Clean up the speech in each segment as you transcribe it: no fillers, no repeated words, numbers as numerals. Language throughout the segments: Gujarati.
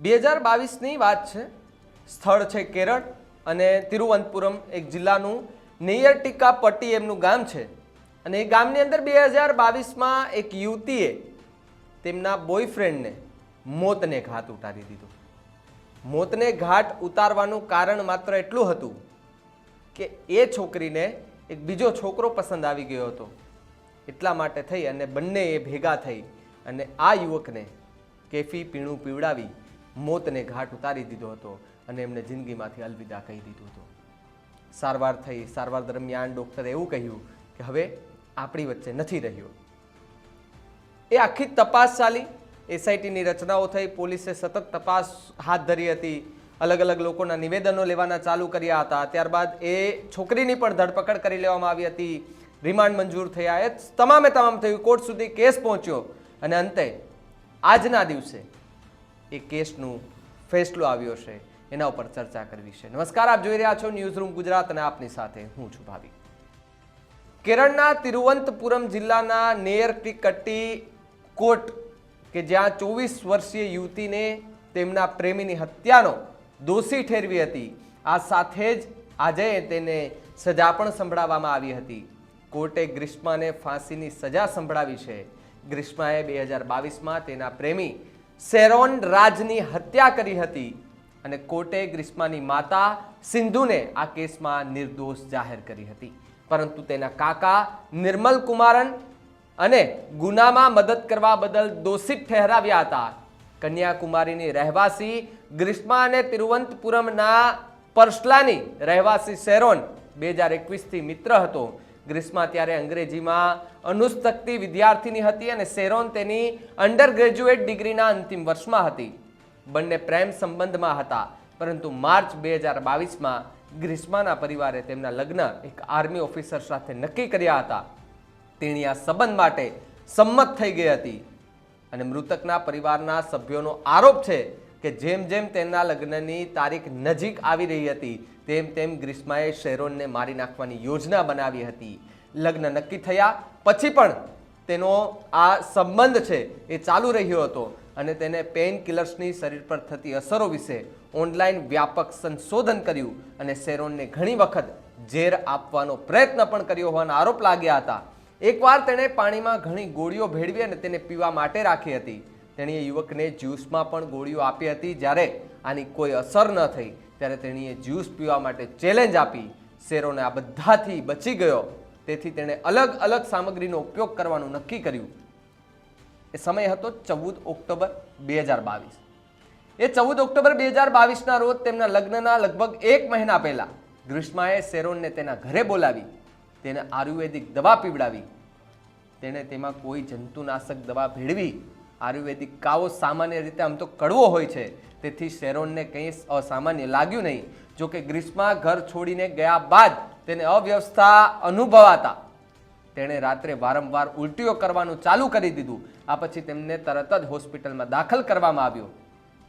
2022ની વાત છે। સ્થળ છે કેરળ અને તિરુવનંતપુરમ એક જિલ્લાનું નેયરટીકાપટ્ટી એમનું ગામ છે અને એ ગામની અંદર 2022માં એક યુવતીએ તેમના બોયફ્રેન્ડને મોતને ઘાટ ઉતારી દીધો। મોતને ઘાટ ઉતારવાનું કારણ માત્ર એટલું હતું કે એ છોકરીને એક બીજો છોકરો પસંદ આવી ગયો હતો। એટલા માટે થઈ અને બંને એ ભેગા થઈ અને આ યુવકને કેફી પીણું પીવડાવી મોતને ઘાટ ઉતારી દીધો હતો અને એમને જિંદગીમાંથી અલવિદા કહી દીધું હતું। સારવાર થઈ, સારવાર દરમિયાન ડૉક્ટરે એવું કહ્યું કે હવે આપણી વચ્ચે નથી રહ્યો। એ આખી તપાસ ચાલી, એસઆઈટીની રચનાઓ થઈ, પોલીસે સતત તપાસ હાથ ધરી હતી, અલગ અલગ લોકોના નિવેદનો લેવાના ચાલુ કર્યા હતા। ત્યારબાદ એ છોકરીની પણ ધરપકડ કરી લેવામાં આવી હતી, રિમાન્ડ મંજૂર થયા, એ તમામ થયું, કોર્ટ સુધી કેસ પહોંચ્યો અને અંતે આજના દિવસે એ કેસનું ફેસલો આવ્યો છે, એના ઉપર ચર્ચા કરવી છે। નમસ્કાર, આપ જોઈ રહ્યા છો ન્યૂઝ રૂમ ગુજરાત અને આપની સાથે હું છું ભાવિક। કેરળના તિરુવનંતપુરમ જિલ્લાના નેયરટીકટ્ટી કોર્ટ કે જ્યાં 24 વર્ષીય યુવતીને તેમના પ્રેમીની હત્યાનો દોષી ઠેરવી હતી, આ સાથે જ આજે તેને સજા પણ સંભળાવવામાં આવી હતી। કોર્ટે ગ્રીષ્માને ફાંસીની સજા સંભળાવી છે। ગ્રીષ્માએ 2022માં તેના પ્રેમી શેરોન રાજની હત્યા કરી હતી અને કોર્ટે ગ્રીષ્માની માતા સિંધુને આ કેસમાં નિર્દોષ જાહેર કરી હતી, પરંતુ તેના કાકા નિર્મલ કુમારન અને ગુનામાં મદદ કરવા બદલ દોષિત ઠહેરાવ્યા હતા। કન્યાકુમારીની રહેવાસી ગ્રીષ્મા અને તિરુવનંતપુરમના પરસલાની રહેવાસી શેરોન 2021થી મિત્ર હતો। ગ્રીષ્મા ત્યારે અંગ્રેજીમાં અનુસ્તકતી વિદ્યાર્થીની હતી અને શેરોન તેની અંડર ગ્રેજ્યુએટ ડિગ્રીના અંતિમ વર્ષમાં હતી। બંને પ્રેમ સંબંધમાં હતા, પરંતુ માર્ચ 2022માં ગ્રીષ્માના પરિવારે તેમના લગ્ન એક આર્મી ઓફિસર સાથે નક્કી કર્યા હતા। તેણી આ સંબંધ માટે સંમત થઈ ગઈ હતી અને મૃતકના પરિવારના સભ્યોનો આરોપ છે કે જેમ જેમ તેના લગ્નની તારીખ નજીક આવી રહી હતી તેમ તેમ ગ્રીષ્માએ શેરોનને મારી નાખવાની યોજના બનાવી હતી। લગ્ન નક્કી થયા પછી પણ તેનો આ સંબંધ છે એ ચાલુ રહ્યો હતો અને તેને પેઇન કિલર્સની શરીર પર થતી અસરો વિશે ઓનલાઈન વ્યાપક સંશોધન કર્યું અને શેરોનને ઘણી વખત ઝેર આપવાનો પ્રયત્ન પણ કર્યો હોવાના આરોપ લાગ્યા હતા। એકવાર તેણે પાણીમાં ઘણી ગોળીઓ ભેળવી અને તેને પીવા માટે રાખી હતી। તેણીએ યુવકને જ્યુસમાં પણ ગોળીઓ આપી હતી। જ્યારે આની કોઈ અસર ન થઈ ત્યારે તેણીએ જ્યુસ પીવા માટે ચેલેન્જ આપી। શેરોને આ બધાથી બચી ગયો, તેથી તેણે અલગ અલગ સામગ્રીનો ઉપયોગ કરવાનું નક્કી કર્યું। એ સમય હતો 14 ઓક્ટોબર 2022। એ 14 ઓક્ટોબર 2022ના રોજ તેમના લગ્નના લગભગ 1 મહિના પહેલા ગ્રીષ્માએ શેરોનને તેના ઘરે બોલાવી, તેને આયુર્વેદિક દવા પીવડાવી। તેણે તેમાં કોઈ જંતુનાશક દવા ભેળવી। આયુર્વેદિક કાવો સામાન્ય રીતે આમ તો કડવો હોય છે, તેથી શેરોનને કંઈ અસામાન્ય લાગ્યું નહીં। જોકે ગ્રીષ્મા ઘર છોડીને ગયા બાદ તેને અવ્યવસ્થા અનુભવાતા તેણે રાત્રે વારંવાર ઉલટીઓ કરવાનું ચાલુ કરી દીધું। આ પછી તેમને તરત જ હોસ્પિટલમાં દાખલ કરવામાં આવ્યો।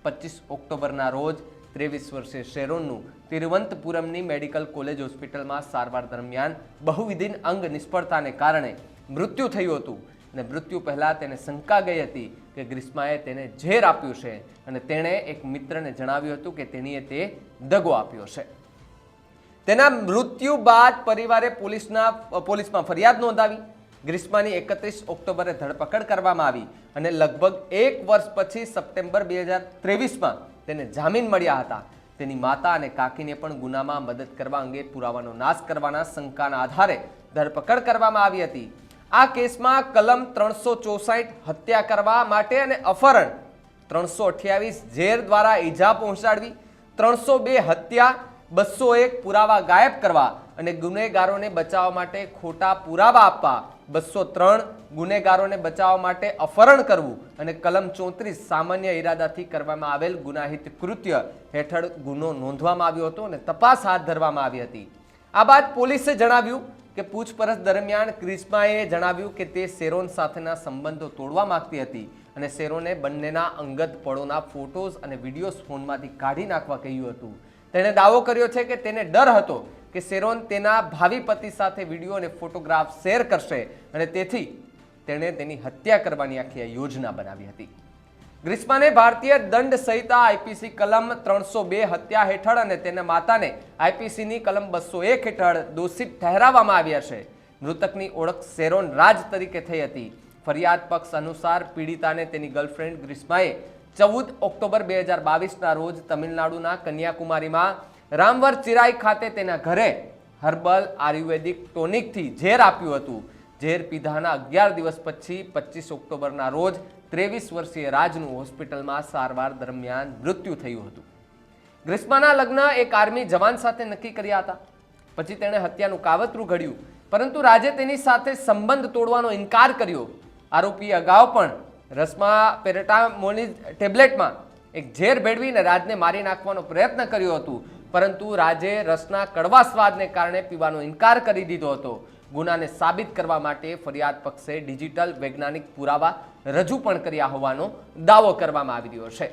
25 ઓક્ટોબરના રોજ 23 વર્ષીય શેરોનનું તિરુવનંતપુરમની મેડિકલ કોલેજ હોસ્પિટલમાં સારવાર દરમિયાન બહુવિધિન અંગ નિષ્ફળતાને કારણે મૃત્યુ થયું હતું અને મૃત્યુ પહેલાં તેને શંકા ગઈ હતી કે ગ્રીષ્માએ તેને ઝેર આપ્યું છે અને તેણે એક મિત્રને જણાવ્યું હતું કે તેણીએ તે દગો આપ્યો છે। તેના મૃત્યુ બાદ પરિવારે પોલીસમાં ફરિયાદ નોંધાવી। ગ્રીષ્માની 31 ઓક્ટોબરે ધરપકડ કરવામાં આવી અને લગભગ 1 વર્ષ પછી સપ્ટેમ્બર 2023માં તેને જામીન મળ્યા હતા। તેની માતા અને કાકીને પણ ગુનામાં મદદ કરવા અંગે પુરાવાનો નાશ કરવાના શંકાના આધારે ધરપકડ કરવામાં આવી હતી। આ કેસમાં કલમ 364 હત્યા કરવા માટે અને અપહરણ, 328 ઝેર દ્વારા ઈજા પહોંચાડવી, 302 હત્યા, 201 પુરાવા ગાયબ કરવા અને ગુનેગારોને બચાવવા માટે ખોટા પુરાવા આપવા, 203 ગુનેગારોને બચાવવા માટે અપહરણ કરવું અને કલમ 34 સામાન્ય ઈરાદાથી કરવામાં આવેલ ગુનાહિત કૃત્ય હેઠળ ગુનો નોંધવામાં આવ્યો હતો અને તપાસ હાથ ધરવામાં આવી હતી। આ બાદ પોલીસે જણાવ્યું કે પૂછપરછ દરમિયાન ગ્રીષ્માએ જણાવ્યું કે તે શેરોન સાથેના સંબંધો તોડવા માંગતી હતી અને શેરોને બંનેના અંગત પળોના ફોટોઝ અને વિડીયોઝ ફોનમાંથી કાઢી નાખવા કહ્યું હતું। તેણે દાવો કર્યો છે કે તેને ડર હતો કે શેરોન તેના ભાવિ પતિ સાથે વિડીયો અને ફોટોગ્રાફ શેર કરશે અને તેથી તેણે તેની હત્યા કરવાની આખી યોજના બનાવી હતી। ગ્રીષ્માને ભારતીય દંડ સંહિતા આઈપીસી કલમ 302 હત્યા હેઠળ અને તેના માતાને આઈપીસીની કલમ 201 હેઠળ દોષિત ઠહેરાવવામાં આવ્યા છે. મૃતકની ઓળખ શેરોન રાજ તરીકે થઈ હતી. ફરિયાદ પક્ષ અનુસાર પીડિતાને તેની ગર્લફ્રેન્ડ ગ્રીષ્માએ 14 ઓક્ટોબર 2022ના રોજ તમિલનાડુના કન્યાકુમારીમાં રામવર ચિરાઈ ખાતે તેના ઘરે હર્બલ આયુર્વેદિક ટોનિકથી ઝેર આપ્યું હતું. ઝેર પીધાના 11 દિવસ પછી 25 ઓક્ટોબરના રોજ 23 વર્ષીય રાજનું હોસ્પિટલમાં સારવાર દરમિયાન મૃત્યુ થયું હતું. ગ્રીષ્માના લગ્ન એક આર્મી જવાન સાથે નક્કી કર્યા હતા. પછી તેણે હત્યાનું કાવતરું ઘડ્યું, પરંતુ રાજે તેની સાથે સંબંધ તોડવાનો ઇનકાર કર્યો. આરોપી અગાઉ પણ રસમાં પેરાટામોલિન ટેબ્લેટમાં એક ઝેર ભેળવીને રાજને મારી નાખવાનો પ્રયત્ન કર્યો હતો, પરંતુ રાજે રસના કડવા સ્વાદને કારણે પીવાનો ઇનકાર કરી દીધો હતો. ગુનાને સાબિત કરવા માટે ફરિયાદ પક્ષે ડિજિટલ વૈજ્ઞાનિક પુરાવા રજૂ પણ કર્યા હોવાનો દાવો કરવામાં આવી રહ્યો છે.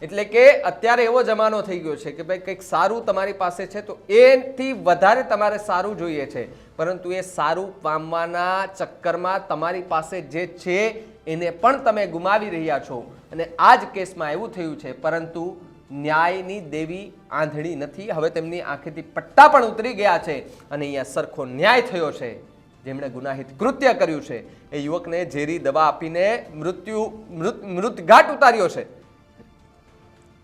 એટલે કે અત્યારે એવો જમાનો થઈ ગયો છે કે ભાઈ કંઈક સારું તમારી પાસે છે તો એથી વધારે તમારે સારું જોઈએ છે, પરંતુ એ સારું પામવાના ચક્કરમાં તમારી પાસે જે છે એને પણ તમે ગુમાવી રહ્યા છો. અને આ જ કેસમાં એવું થયું છે, પરંતુ ન્યાયની દેવી આંધળી નથી. હવે તેમની આંખેથી પટ્ટા પણ ઉતરી ગયા છે અને અહીંયા સરખો ન્યાય થયો છે. જેમણે ગુનાહિત કૃત્ય કર્યું છે એ યુવકને ઝેરી દવા આપીને મૃતઘાટ ઉતાર્યો છે.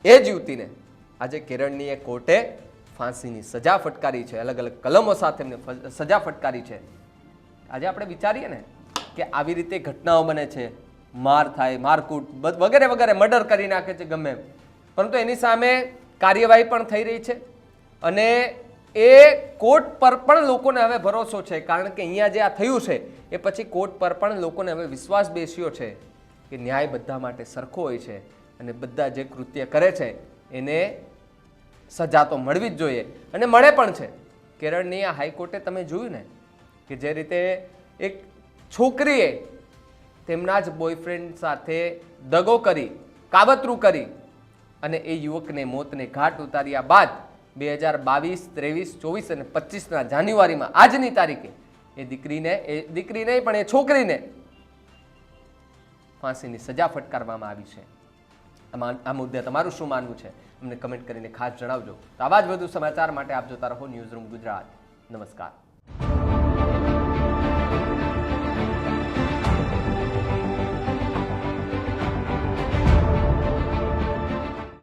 એ જ યુવતીને આજે કેરળની કોર્ટે ફાંસીની સજા ફટકારી છે. અલગ અલગ કલમો સાથે એમને સજા ફટકારી છે. આજે આપણે વિચારીએ ને કે આવી રીતે ઘટનાઓ બને છે, માર થાય, મારકૂટ વગેરે વગેરે, મર્ડર કરી નાખે છે ગમે એમ, પરંતુ એની સામે કાર્યવાહી પણ થઈ રહી છે. અને એ કોર્ટ પર પણ લોકોને હવે ભરોસો છે, કારણ કે અહીંયા જે આ થયું છે એ પછી કોર્ટ પર પણ લોકોને હવે વિશ્વાસ બેસ્યો છે કે ન્યાય બધા માટે સરખો હોય છે અને બધા જે કૃત્ય કરે છે એને સજા તો મળવી જ જોઈએ અને મળે પણ છે. કેરળની આ હાઈકોર્ટે તમે જોયું ને કે જે રીતે એક છોકરીએ તેમના જ બોયફ્રેન્ડ સાથે દગો કરી, કાવતરું કરી અને એ યુવકને મોતને ઘાટ ઉતાર્યા બાદ 2022, 23, 24 અને 25ના જાન્યુઆરીમાં આજની તારીખે એ દીકરીને પણ એ છોકરીને ફાંસીની સજા ફટકારવામાં આવી છે. આ મુદ્દે તમારું શું માનવું છે અમને કમેન્ટ કરીને ખાસ જણાવજો. તો આવા જ વધુ સમાચાર માટે આપ જોતા રહો ન્યૂઝરૂમ ગુજરાત. નમસ્કાર.